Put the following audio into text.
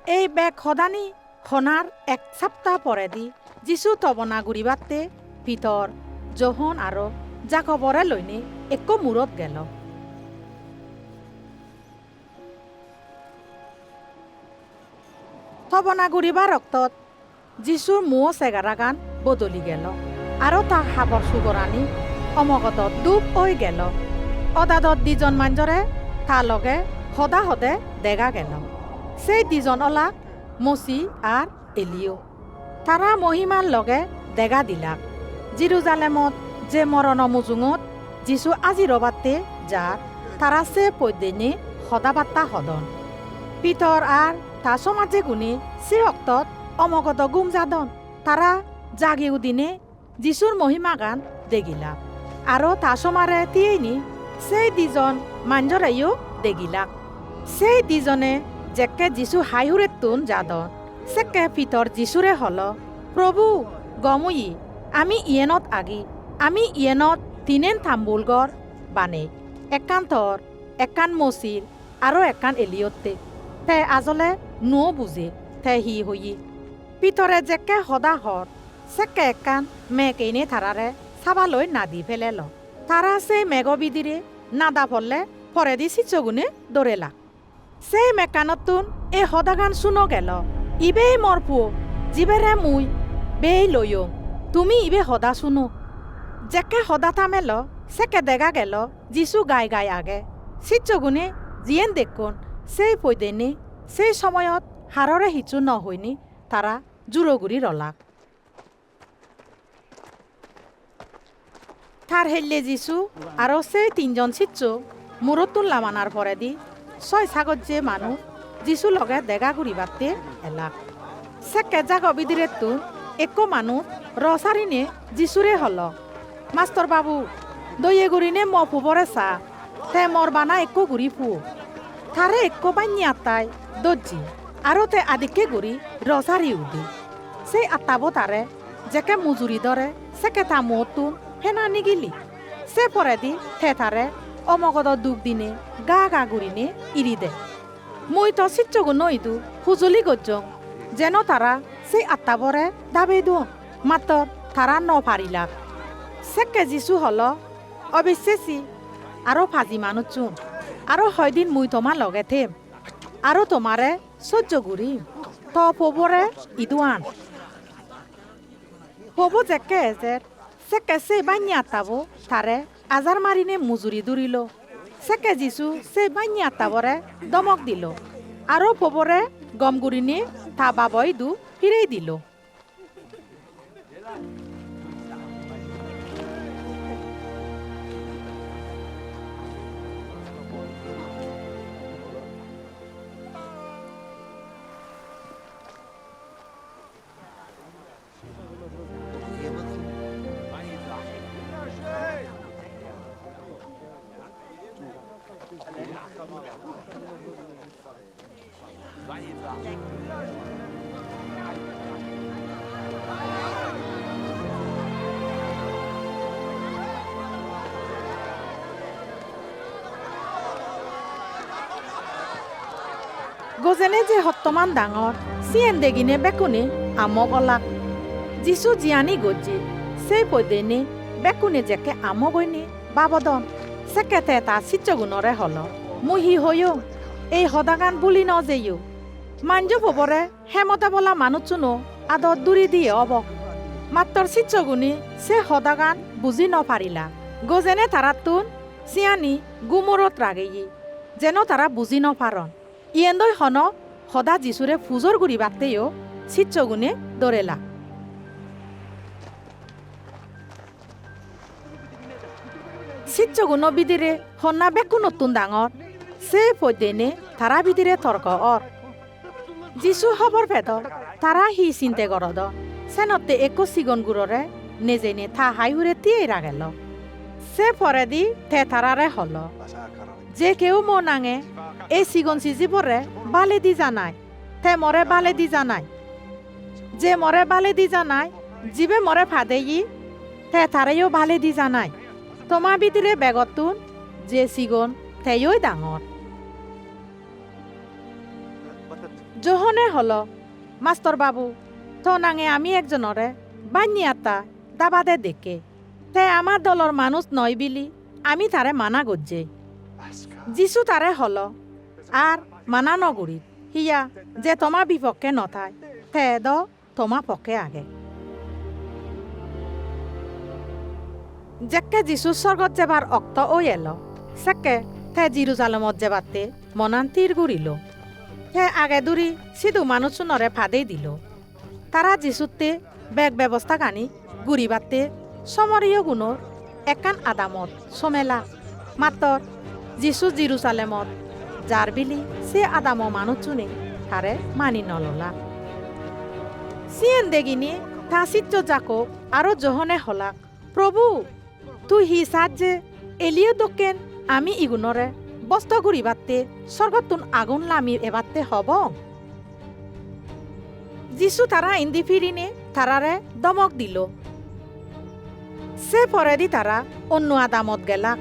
এই বেগ সদানি খনার এক সপ্তাহ পরে দি যিশু তবনা ঘুরিবাতে ভিতর জহন আৰু জাকবরে লইনি এক মূৰত গেল। তবনা ঘুরিবার রক্তত যিশুর মুহ চেগারাগান বদলি গেল আৰু তাক হাবর সুগরানি অমগত ডুব হৈ গেল। অদাদত দিজন মাঞ্জরে তা লগে সদা সদে দেখা গেল। সেই দিজন অলা মসি আর এলিও তারা মহিমার লগে দেখা দিলাক। জিরুজালেমত যে মরণ মুজুঙত যিশু আজি রবাতে যার তারা সে পৈদেনি সদাবাত্তা সদন পিতর আর তা সমাজে গুণে সে অক্তত অমগত গুম যাদন তারা জাগিও দিনে যিশুর মহিমা গান দেখিলা আৰু তা সমারে তিয়েনি সেই দিজন মাঞ্জরাইও দেখিলাক। সেই দিজনে যেকে যিশু হাইহুরে তুন যাদন সেকে পিতর যিশুরে হল প্রভু গমুই আমি ইয়েনত আগি আমি ইয়েনত তিনেন থাম্বুলগর বানে একান্তর একান মসির আৰু একান এলিয়তে তে আজলে নুও বুঝে তে হি হই পিতরে যেকে সদা হর সেকে একান মেকেইনে থারারে সাবালৈ নাদি ফেলেল। তারা সেই মেঘবিদিরে নাদা ফললে পরে দি সিচগুনে দৌড়েলা। সেই মেকানতুন এ সদাগান শুনো গেল ইবেই মর পুয় জিবেরে মুই বেই লইও তুমি ইবে সদা শুনো যেকে সদা থামেল সেকে দেখা গেল যিশু গাই গাই আগে সিচগুনে জিয়েন দেখুন সেই পৈদেনি সেই সময়ত হাররে হিচু নহইনি তারা জুরগুড়ি রলাক। তার হেললে যিশু আৰু সেই তিনজন সিচ্চু মূরতুন লামানার পরে দি 6 যে মানুষ যিশু লগে দেখা ঘুরিবাতে এলাক। সেকে জাগ বিদিরে তুন এক মানুষ রসারিনে যিশুরে হল মাস্টর বাবু দইয়ে গুড়িনে ম ফুবরে চা তে মর বানা এক গুড়ি ফু তারে এক বান্যি আত্মাই দর্জি আৰু তে আদিকে গুড়ি রসারি উদি সেই আত্মাবো তারে যেকে মজুরি ধরে সেকে তা মতুন ফেনা নিগিলি সে পরে দি থে তারে অমগদ দুখ দিনে গা গা গুড়িনে ইরি দে মুই তো সিচ্চগু নইদু হুজুলি গজ্জং যেন তারা সেই আত্মাবরে দাবে দু মাত্র তারা ন পারিলাক। সেকে যিশু হল অবিশ্বাসী আৰু ফাজি মানুষ চুন আৰু হয়দিন মুই তোমার লগে থেম আৰু তোমারে সহ্য গুড়ি তো পবরে ইদুয়ান পবো যেকে এজের সেকে সেই বান্যি আত্মাবো তারে আজার মারিনে মজুরি দূরিল। সেকে যিশু সেই বান্যি আত্মাবরে দমক দিল আৰু পবরে গমগুড়িনে তা বাবই দু ফিরেই দিল। গজেনে যে হত্তমান ডাঙর সিয়েন দেগিনে বেকুনে আমক অলাক যিশু জিয়ানি গজ্জি সেই পৈদেনে বেকুনে যেকে আমগইনে বাবদন সেকেতে তা সিচ্চগুণরে হল মুহি হইও এই হদাগান বুলি ন যেইও মাঞ্জু পবরে হেমতা বলা মানুষ চুনো আদত দূরি দিয়ে অবক মাত্র সিচ্চগুনি সে হদাগান বুঝি ন পারিলা। গজেনে তারাতুন সিয়ানি গুমরত রাগেই যেন তারা বুঝি ন পারন ইয়েন্দই হন সদা যিশুরে ফুজর গুড়ি বাতেও সিচ্চগুনে দরেলা। সিচ্চগুণ বিদিরে হন্না বেকু নতুন ডাঙর সে পৈদেনে তারা বিদিরে তর্ক অর যিশু হবর ভেদর তারা হি চিন্তে গরদ সেনতে একো সিগন গুড়রে নেজেনে থা হাইহুরে তিয়ে রাগেল। সে পরে দি থে তারারে হল যে কেউ মো নাঙে এই সিগন সিজিবরে বালে দি জানাই তে মরে বালে দি জানাই যে মরে বালে দি জানাই জিবে মরে ফাদেই তে তারেও বালে দি জানাই তোমা বিদিরে বেগতুন যে সিগন তেয়ই ডাঙর জহনে হল মাস্টার বাবু তো নাঙে আমি একজনরে বান্যাতা দাবাদে দেখে তে আমার দলর মানুষ নয় বিলি আমি তারে মানা গজ্জে যিশু তারে হল আর মানা নগরী হিয়া যে তোমা বিপক্ষে নথায় তে দ তোমা পক্ষে আগে যেকে যিশু স্বর্গত যাবার অক্ত ও এলো সেকে তে জিরুজালেমত যাবাতে মনান তীর গুড়িল তে আগে দূরি সিধু মানুষ নরে ফাদেই দিল তারা যিশুতে বেগ ব্যবস্থা কানি গুড়িবাতে সমরীয় গুণর একান আদামত সমেলা মাতর যিশু জিরুসালেমত যার বিলি সে আদাম মানুষ চুনে তারে মানি নললা সিয়েন দেগিনি তা সিচ্চ যাকো আরো জহনে হলাক প্রভু তুই হিসাদ যে এলিয়ে দোকেন আমি ইগুনরে বস্ত ঘুরিবাতে স্বর্গতুন আগুন লামি এবাতে হব যিশু তারা ইন্দি ফিরিনে তারারে দমক দিল সে পরে দি তারা অন্য আদামত গেলাক